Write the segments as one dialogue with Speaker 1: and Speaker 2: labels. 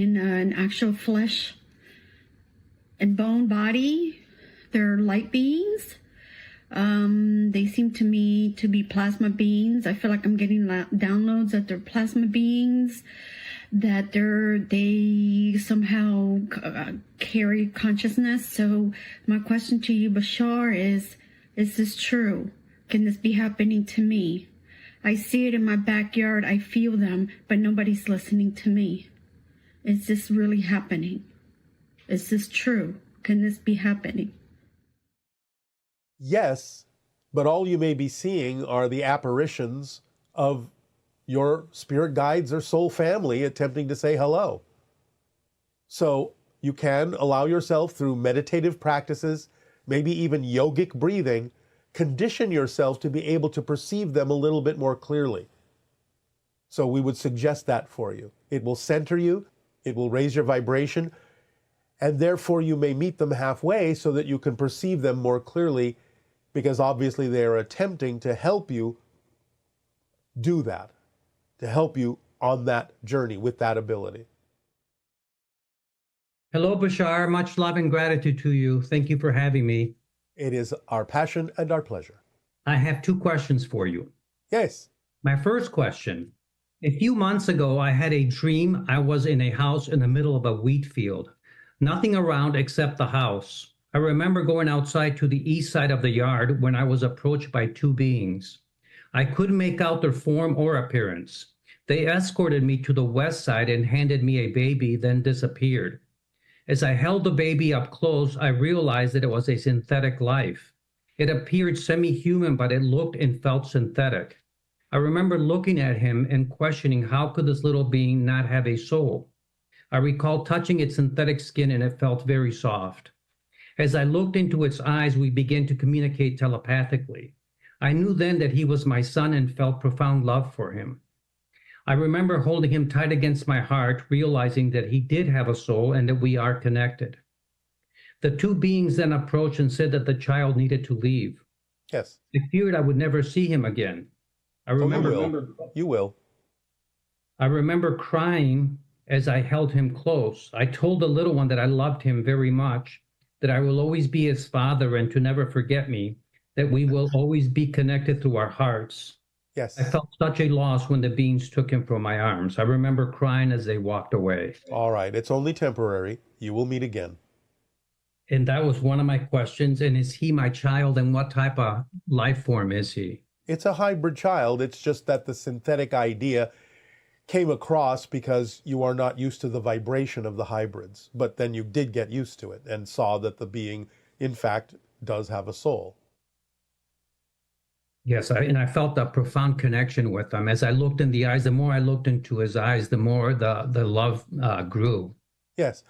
Speaker 1: in an actual flesh and bone body. They're light beings. They seem to me to be plasma beings. I feel like I'm getting downloads that they're plasma beings, that they somehow carry consciousness. So my question to you, Bashar, is this true? Can this be happening to me? I see it in my backyard. I feel them, but nobody's listening to me. Is this really happening? Is this true? Can this be happening?
Speaker 2: Yes, but all you may be seeing are the apparitions of your spirit guides or soul family attempting to say hello. So you can allow yourself through meditative practices, maybe even yogic breathing, condition yourself to be able to perceive them a little bit more clearly. So we would suggest that for you. It will center you, it will raise your vibration, and therefore you may meet them halfway so that you can perceive them more clearly, because obviously they are attempting to help you do that, to help you on that journey with that ability.
Speaker 3: Hello, Bashar. Much love and gratitude to you. Thank you for having me.
Speaker 2: It is our passion and our pleasure.
Speaker 3: I have 2 questions for you.
Speaker 2: Yes.
Speaker 3: My first question, a few months ago, I had a dream I was in a house in the middle of a wheat field. Nothing around except the house. I remember going outside to the east side of the yard when I was approached by 2 beings. I couldn't make out their form or appearance. They escorted me to the west side and handed me a baby, then disappeared. As I held the baby up close, I realized that it was a synthetic life. It appeared semi-human, but it looked and felt synthetic. I remember looking at him and questioning how could this little being not have a soul. I recall touching its synthetic skin and it felt very soft. As I looked into its eyes, we began to communicate telepathically. I knew then that he was my son and felt profound love for him. I remember holding him tight against my heart, realizing that he did have a soul and that we are connected. The 2 beings then approached and said that the child needed to leave.
Speaker 2: Yes.
Speaker 3: I feared I would never see him again.
Speaker 2: You will.
Speaker 3: I remember crying as I held him close. I told the little one that I loved him very much, that I will always be his father and to never forget me, that we will always be connected through our hearts.
Speaker 2: Yes.
Speaker 3: I felt such a loss when the beings took him from my arms. I remember crying as they walked away.
Speaker 2: All right. It's only temporary. You will meet again.
Speaker 3: And that was one of my questions. And is he my child, and what type of life form is he?
Speaker 2: It's a hybrid child. It's just that the synthetic idea came across because you are not used to the vibration of the hybrids. But then you did get used to it and saw that the being, in fact, does have a soul.
Speaker 3: Yes, and I felt a profound connection with him. As I looked in the eyes, the more I looked into his eyes, the more the love grew.
Speaker 2: Yes.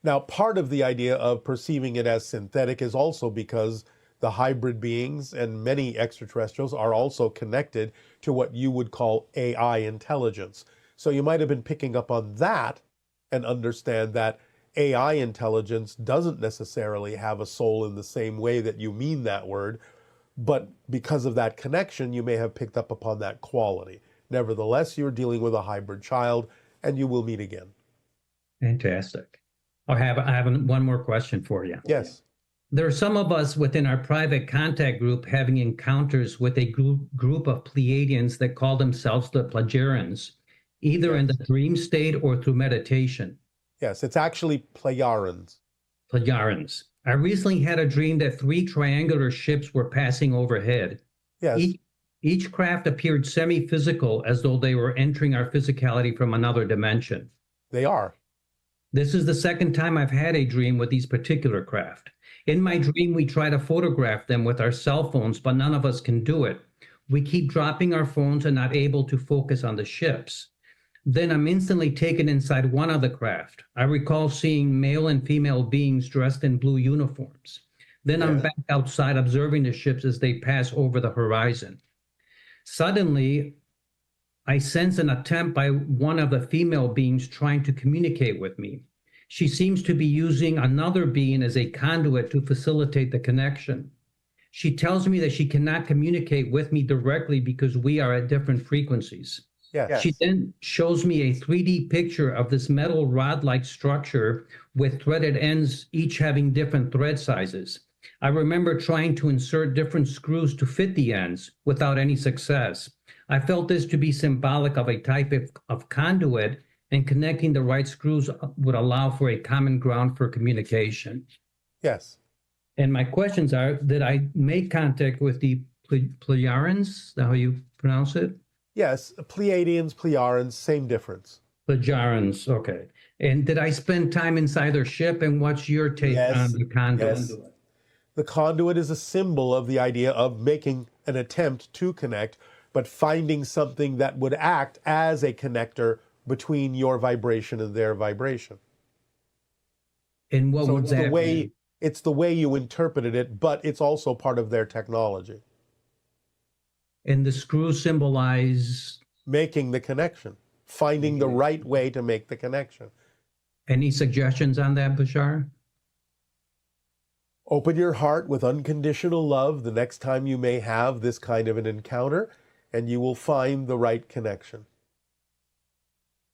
Speaker 2: Now, part of the idea of perceiving it as synthetic is also because the hybrid beings and many extraterrestrials are also connected to what you would call AI intelligence. So you might have been picking up on that and understand that AI intelligence doesn't necessarily have a soul in the same way that you mean that word, but because of that connection, you may have picked up upon that quality. Nevertheless, you're dealing with a hybrid child, and you will meet again.
Speaker 3: Fantastic. I have one more question for you.
Speaker 2: Yes.
Speaker 3: There are some of us within our private contact group having encounters with a group of Pleiadians that call themselves the Plejarans, either in the dream state or through meditation.
Speaker 2: Yes, it's actually Plejarans.
Speaker 3: Plejarans. I recently had a dream that 3 triangular ships were passing overhead.
Speaker 2: Yes.
Speaker 3: Each craft appeared semi-physical, as though they were entering our physicality from another dimension.
Speaker 2: They are.
Speaker 3: This is the second time I've had a dream with these particular craft. In my dream, we try to photograph them with our cell phones, but none of us can do it. We keep dropping our phones and not able to focus on the ships. Then I'm instantly taken inside one of the craft. I recall seeing male and female beings dressed in blue uniforms. Then I'm back outside observing the ships as they pass over the horizon. Suddenly, I sense an attempt by one of the female beings trying to communicate with me. She seems to be using another being as a conduit to facilitate the connection. She tells me that she cannot communicate with me directly because we are at different frequencies.
Speaker 2: Yes.
Speaker 3: She then shows me a 3D picture of this metal rod-like structure with threaded ends, each having different thread sizes. I remember trying to insert different screws to fit the ends without any success. I felt this to be symbolic of a type of conduit, and connecting the right screws would allow for a common ground for communication.
Speaker 2: Yes.
Speaker 3: And my questions are, did I make contact with the Plejarans? Is that how you pronounce it?
Speaker 2: Yes. Pleiadians, Plejarans, same difference.
Speaker 3: Plejarans, okay. And did I spend time inside their ship? And what's your take on the conduit?
Speaker 2: Yes. The conduit is a symbol of the idea of making an attempt to connect, but finding something that would act as a connector between your vibration and their vibration.
Speaker 3: And what
Speaker 2: So
Speaker 3: would
Speaker 2: it's
Speaker 3: that be?
Speaker 2: it's the way you interpreted it, but it's also part of their technology.
Speaker 3: And the screws symbolize
Speaker 2: Making the connection, finding the right way to make the connection.
Speaker 3: any suggestions on that, Bashar?
Speaker 2: Open your heart with unconditional love the next time you may have this kind of an encounter, and you will find the right connection.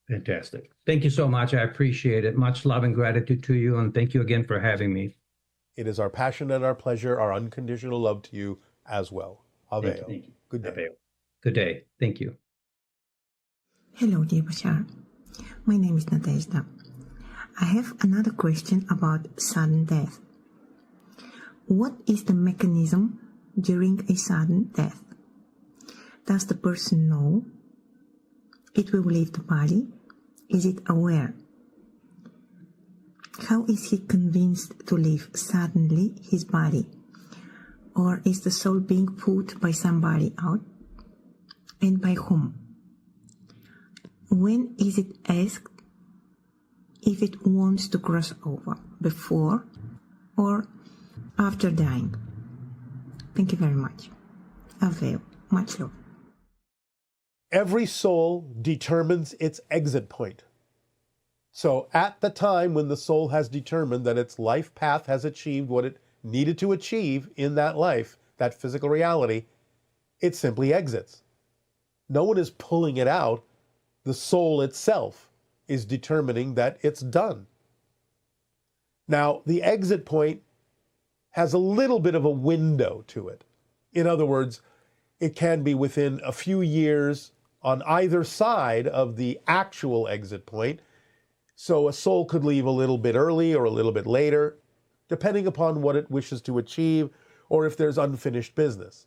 Speaker 3: Fantastic. Thank you so much. I appreciate it. Much love and gratitude to you. And thank you again for having me.
Speaker 2: It is our passion and our pleasure, our unconditional love to you as well. Aveo.
Speaker 3: Thank you.
Speaker 2: Good day.
Speaker 3: Aveo. Good day. Thank you.
Speaker 4: Hello, dear Bashar. My name is Nadezhda. I have another question about sudden death. What is the mechanism during a sudden death? Does the person know it will leave the body? Is it aware? How is he convinced to leave suddenly his body? Or is the soul being put by somebody out? And by whom? When is it asked if it wants to cross over, before or after dying? Thank you very much. Aveo. Much love.
Speaker 2: Every soul determines its exit point. So at the time when the soul has determined that its life path has achieved what it needed to achieve in that life, that physical reality, it simply exits. No one is pulling it out. The soul itself is determining that it's done. Now, the exit point has a little bit of a window to it. In other words, it can be within a few years on either side of the actual exit point. So a soul could leave a little bit early or a little bit later, depending upon what it wishes to achieve or if there's unfinished business.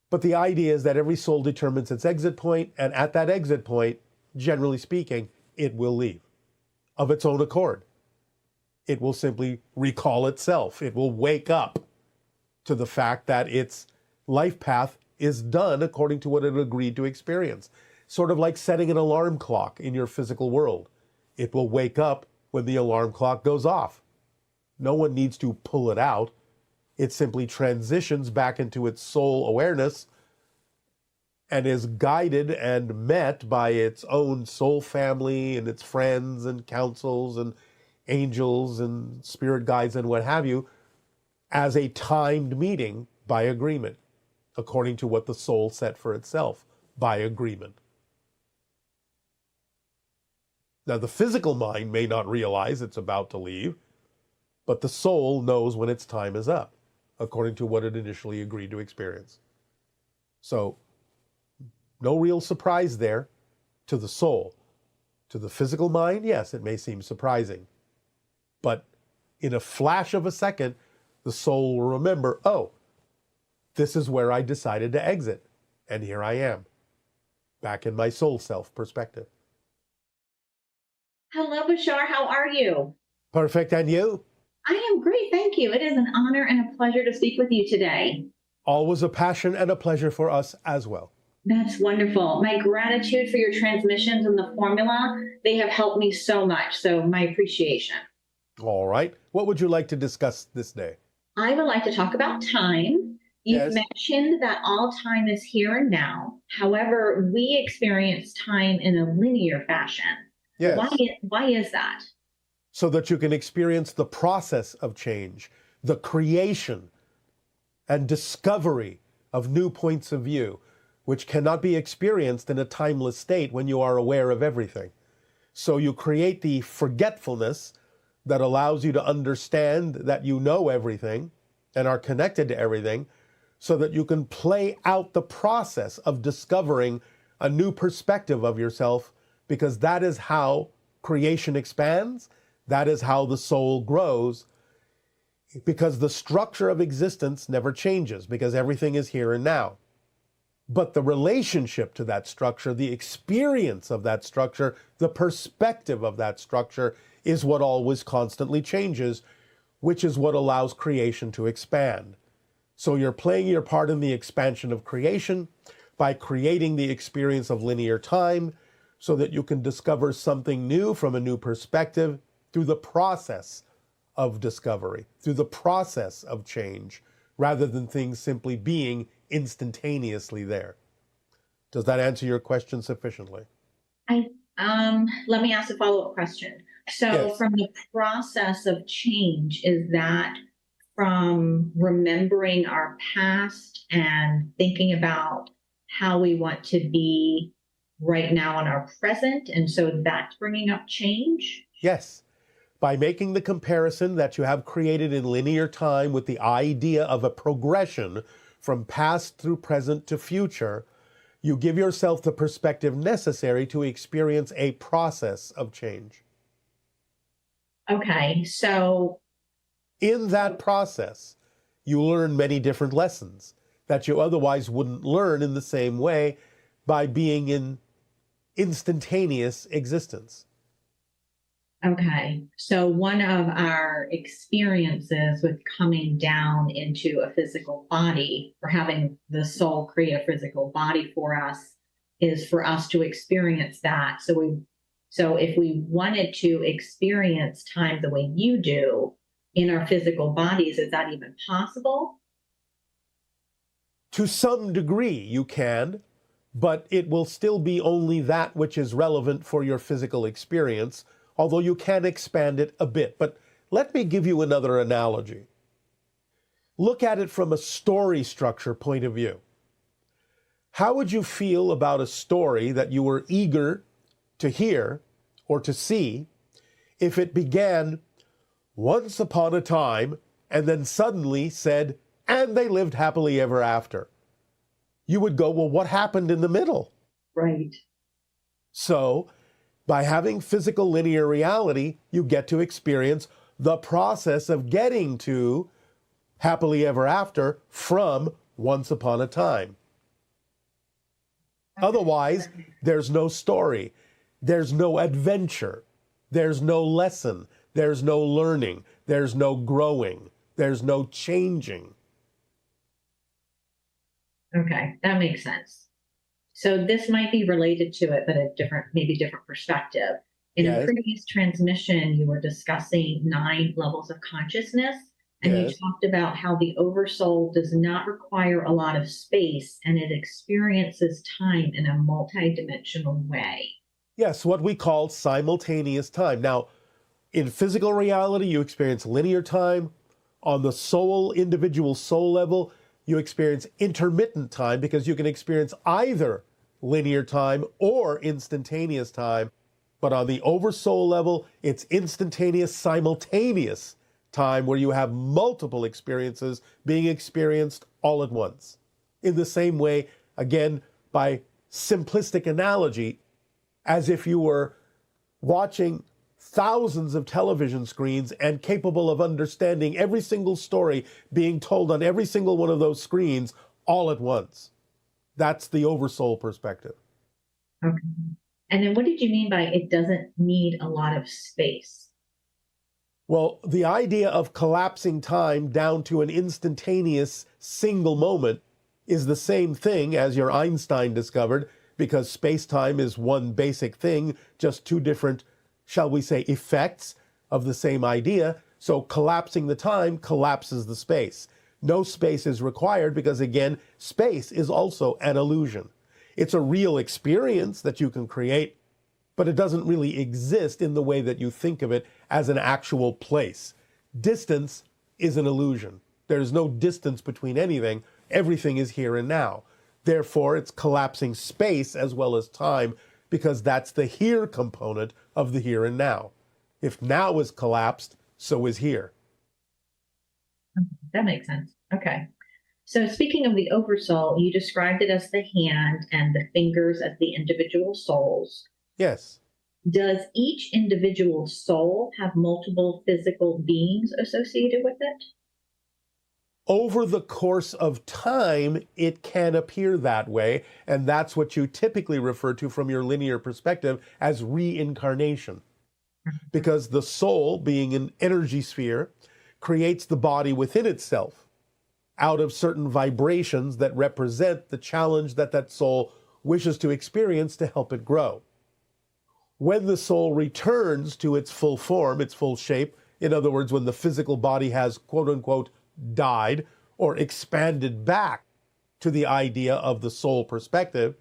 Speaker 2: But the idea is that every soul determines its exit point, and at that exit point, generally speaking, it will leave of its own accord. It will simply recall itself. It will wake up to the fact that its life path is done according to what it agreed to experience. Sort of like setting an alarm clock in your physical world. It will wake up when the alarm clock goes off. No one needs to pull it out. It simply transitions back into its soul awareness and is guided and met by its own soul family and its friends and councils and angels and spirit guides and what have you, as a timed meeting by agreement, according to what the soul set for itself by agreement. Now, the physical mind may not realize it's about to leave, but the soul knows when its time is up, according to what it initially agreed to experience. So, no real surprise there to the soul. To the physical mind, yes, it may seem surprising. But in a flash of a second, the soul will remember, oh, this is where I decided to exit. And here I am, back in my soul self perspective.
Speaker 5: Hello, Bashar. How are you?
Speaker 2: Perfect. And you?
Speaker 5: I am great. Thank you. It is an honor and a pleasure to speak with you today.
Speaker 2: Always a passion and a pleasure for us as well.
Speaker 5: That's wonderful. My gratitude for your transmissions and the formula. They have helped me so much. So my appreciation.
Speaker 2: All right. What would you like to discuss this day?
Speaker 5: I would like to talk about time. You've
Speaker 2: Yes.
Speaker 5: mentioned that all time is here and now. However, we experience time in a linear fashion.
Speaker 2: Yes.
Speaker 5: Why is that?
Speaker 2: So that you can experience the process of change, the creation and discovery of new points of view, which cannot be experienced in a timeless state when you are aware of everything. So you create the forgetfulness that allows you to understand that you know everything and are connected to everything, so that you can play out the process of discovering a new perspective of yourself, because that is how creation expands, that is how the soul grows, because the structure of existence never changes, because everything is here and now. But the relationship to that structure, the experience of that structure, the perspective of that structure is what always constantly changes, which is what allows creation to expand. So you're playing your part in the expansion of creation by creating the experience of linear time so that you can discover something new from a new perspective through the process of discovery, through the process of change, rather than things simply being instantaneously there. Does that answer your question sufficiently?
Speaker 5: Let me ask a follow-up question. So
Speaker 2: Yes.
Speaker 5: from the process of change, is that from remembering our past and thinking about how we want to be right now in our present, and so that's bringing up change?
Speaker 2: Yes. By making the comparison that you have created in linear time with the idea of a progression from past through present to future, you give yourself the perspective necessary to experience a process of change.
Speaker 5: Okay, so
Speaker 2: In that process, you learn many different lessons that you otherwise wouldn't learn in the same way by being in instantaneous existence.
Speaker 5: okay, so one of our experiences with coming down into a physical body, or having the soul create a physical body for us, is for us to experience that. So if we wanted to experience time the way you do in our physical bodies, is that even possible?
Speaker 2: To some degree, you can, but it will still be only that which is relevant for your physical experience, although you can expand it a bit. But let me give you another analogy. Look at it from a story structure point of view. How would you feel about a story that you were eager to hear or to see if it began once upon a time and then suddenly said, and they lived happily ever after? You would go, well, what happened in the middle?
Speaker 5: Right.
Speaker 2: So, by having physical linear reality, you get to experience the process of getting to happily ever after from once upon a time. Otherwise, there's no story, there's no adventure, there's no lesson, there's no learning, there's no growing, there's no changing.
Speaker 5: Okay, that makes sense. So this might be related to it, but maybe different perspective. In a
Speaker 2: Yes.
Speaker 5: previous transmission, you were discussing 9 levels of consciousness, and you
Speaker 2: Yes.
Speaker 5: talked about how the Oversoul does not require a lot of space, and it experiences time in a multidimensional way.
Speaker 2: Yes, what we call simultaneous time. Now, in physical reality, you experience linear time. On the soul, individual soul level, you experience intermittent time, because you can experience either linear time or instantaneous time. But on the oversoul level, it's instantaneous, simultaneous time, where you have multiple experiences being experienced all at once. In the same way, again, by simplistic analogy, as if you were watching thousands of television screens and capable of understanding every single story being told on every single one of those screens all at once. That's the oversoul perspective.
Speaker 5: Okay. And then what did you mean by it doesn't need a lot of space?
Speaker 2: Well, the idea of collapsing time down to an instantaneous single moment is the same thing as your Einstein discovered, because space-time is one basic thing, just two different, shall we say, effects of the same idea. So collapsing the time collapses the space. No space is required because, again, space is also an illusion. It's a real experience that you can create, but it doesn't really exist in the way that you think of it as an actual place. Distance is an illusion. There's no distance between anything. Everything is here and now. Therefore, it's collapsing space as well as time, because that's the here component of the here and now. If now is collapsed, so is here.
Speaker 5: That makes sense. Okay. So speaking of the Oversoul, you described it as the hand and the fingers as the individual souls.
Speaker 2: Yes.
Speaker 5: Does each individual soul have multiple physical beings associated with it?
Speaker 2: Over the course of time, it can appear that way, and that's what you typically refer to from your linear perspective as reincarnation. Because the soul, being an energy sphere, creates the body within itself out of certain vibrations that represent the challenge that that soul wishes to experience to help it grow. When the soul returns to its full form, its full shape, in other words, when the physical body has quote unquote died or expanded back to the idea of the soul perspective,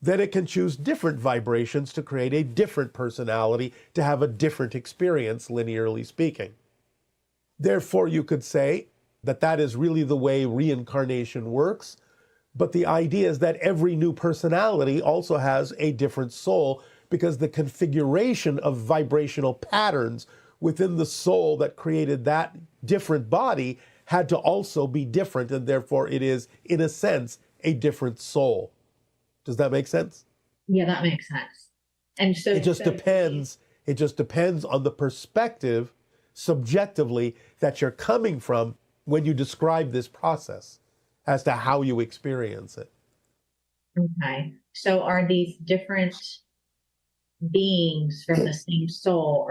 Speaker 2: then it can choose different vibrations to create a different personality, to have a different experience, linearly speaking. Therefore, you could say that that is really the way reincarnation works, but the idea is that every new personality also has a different soul, because the configuration of vibrational patterns within the soul that created that different body had to also be different, and therefore it is, in a sense, a different soul. Does that make sense?
Speaker 5: Yeah, that makes sense. And so
Speaker 2: it just depends on the perspective subjectively that you're coming from when you describe this process as to how you experience it.
Speaker 5: Okay. So are these different beings from the same soul?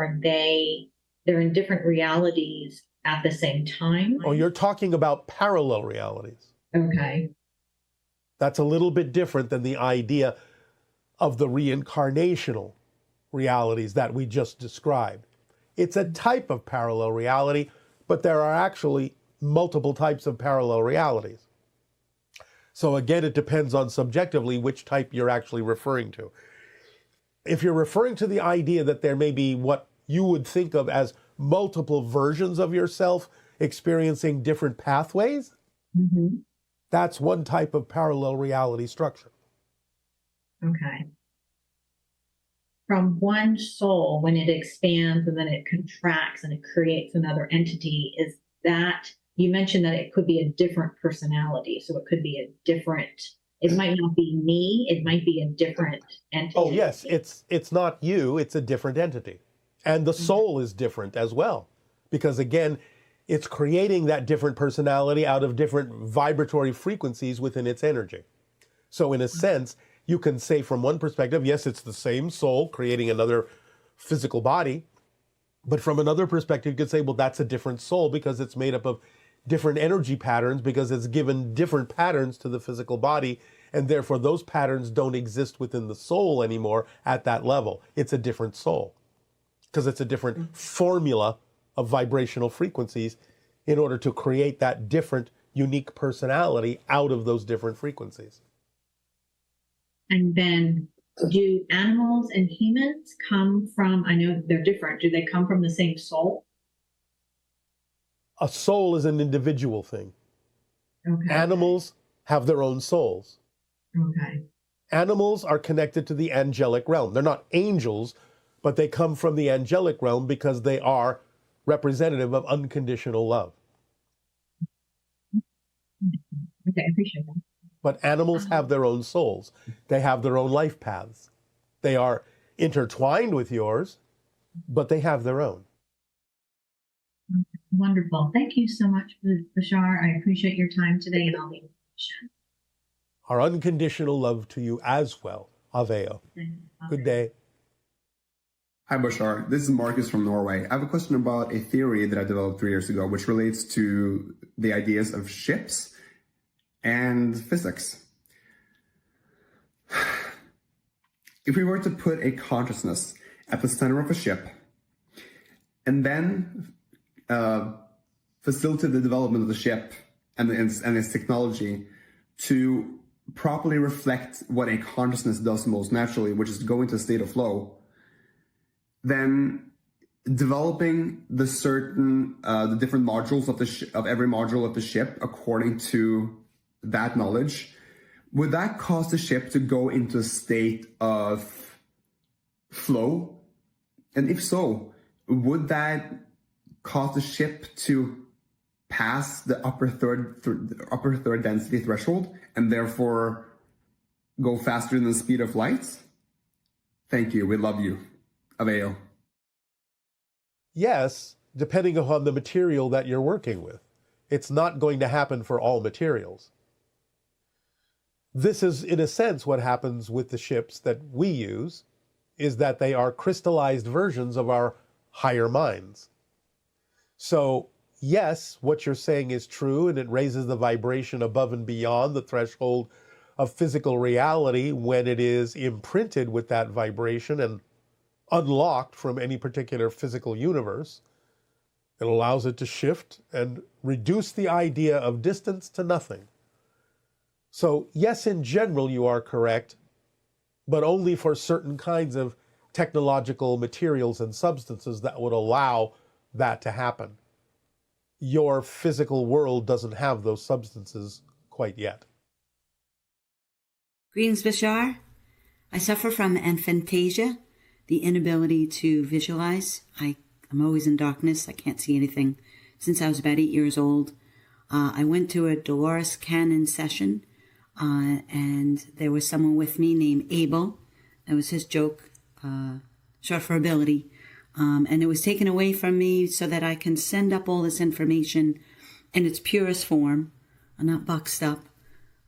Speaker 5: They're in different realities at the same time?
Speaker 2: Oh, you're talking about parallel realities.
Speaker 5: Okay.
Speaker 2: That's a little bit different than the idea of the reincarnational realities that we just described. It's a type of parallel reality, but there are actually multiple types of parallel realities. So again, it depends on subjectively which type you're actually referring to. If you're referring to the idea that there may be what you would think of as multiple versions of yourself experiencing different pathways, that's one type of parallel reality structure.
Speaker 5: Okay. From one soul, when it expands and then it contracts and it creates another entity, is that, you mentioned that it could be a different personality. So it could be a different, it might not be me, it might be a different entity.
Speaker 2: Oh yes, it's not you, it's a different entity. And the soul is different as well. Because again, it's creating that different personality out of different vibratory frequencies within its energy. So in a sense, you can say from one perspective, yes, it's the same soul creating another physical body. But from another perspective, you could say, well, that's a different soul because it's made up of different energy patterns, because it's given different patterns to the physical body. And therefore, those patterns don't exist within the soul anymore at that level. It's a different soul because it's a different formula of vibrational frequencies in order to create that different, unique personality out of those different frequencies.
Speaker 5: And then do animals and humans come from, I know they're different, do they come from the same soul?
Speaker 2: A soul is an individual thing.
Speaker 5: Okay.
Speaker 2: Animals have their own souls.
Speaker 5: Okay.
Speaker 2: Animals are connected to the angelic realm. They're not angels, but they come from the angelic realm because they are representative of unconditional love.
Speaker 5: Okay, I appreciate that.
Speaker 2: But animals have their own souls. They have their own life paths. They are intertwined with yours, but they have their own.
Speaker 5: Wonderful. Thank you so much, Bashar. I appreciate your time today and all the information.
Speaker 2: Our unconditional love to you as well. Aveo. Good day.
Speaker 6: Hi, Bashar. This is Marcus from Norway. I have a question about a theory that I developed 3 years ago, which relates to the ideas of ships and physics. If we were to put a consciousness at the center of a ship and then facilitate the development of the ship and its technology to properly reflect what a consciousness does most naturally, which is to go into a state of flow, then developing the different modules of every module of the ship according to that knowledge would that cause the ship to go into a state of flow? And if so, would that cause the ship to pass the upper third density threshold and therefore go faster than the speed of light? Thank you. We love you. Avail.
Speaker 2: Yes, depending upon the material that you're working with. It's not going to happen for all materials. This is, in a sense, what happens with the ships that we use, is that they are crystallized versions of our higher minds. So, yes, what you're saying is true, and it raises the vibration above and beyond the threshold of physical reality when it is imprinted with that vibration and unlocked from any particular physical universe. It allows it to shift and reduce the idea of distance to nothing. So, yes, in general, you are correct, but only for certain kinds of technological materials and substances that would allow that to happen. Your physical world doesn't have those substances quite yet.
Speaker 7: Greetings, Bashar. I suffer from aphantasia, the inability to visualize. I'm always in darkness. I can't see anything since I was about 8 years old. I went to a Dolores Cannon session, and there was someone with me named Abel. That was his joke, short for ability. And it was taken away from me so that I can send up all this information in its purest form, not boxed up.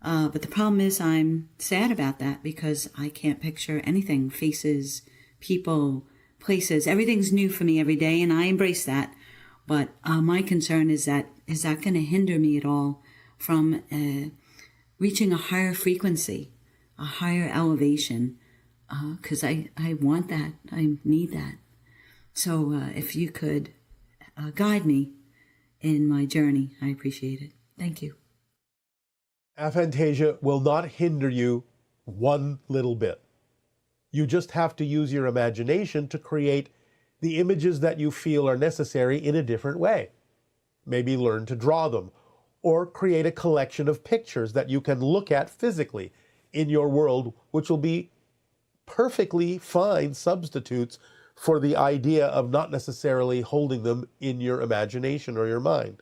Speaker 7: But the problem is I'm sad about that because I can't picture anything, faces, people, places. Everything's new for me every day, and I embrace that. But my concern is that going to hinder me at all from reaching a higher frequency, a higher elevation? Because I want that. I need that. So if you could guide me in my journey, I appreciate it. Thank you.
Speaker 2: Aphantasia will not hinder you one little bit. You just have to use your imagination to create the images that you feel are necessary in a different way. Maybe learn to draw them, or create a collection of pictures that you can look at physically in your world, which will be perfectly fine substitutes for the idea of not necessarily holding them in your imagination or your mind.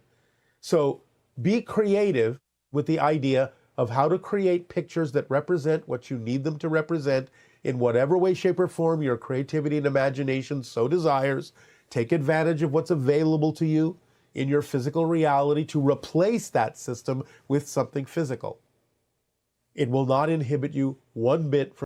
Speaker 2: So be creative with the idea of how to create pictures that represent what you need them to represent in whatever way, shape, or form your creativity and imagination so desires. Take advantage of what's available to you in your physical reality to replace that system with something physical. It will not inhibit you one bit from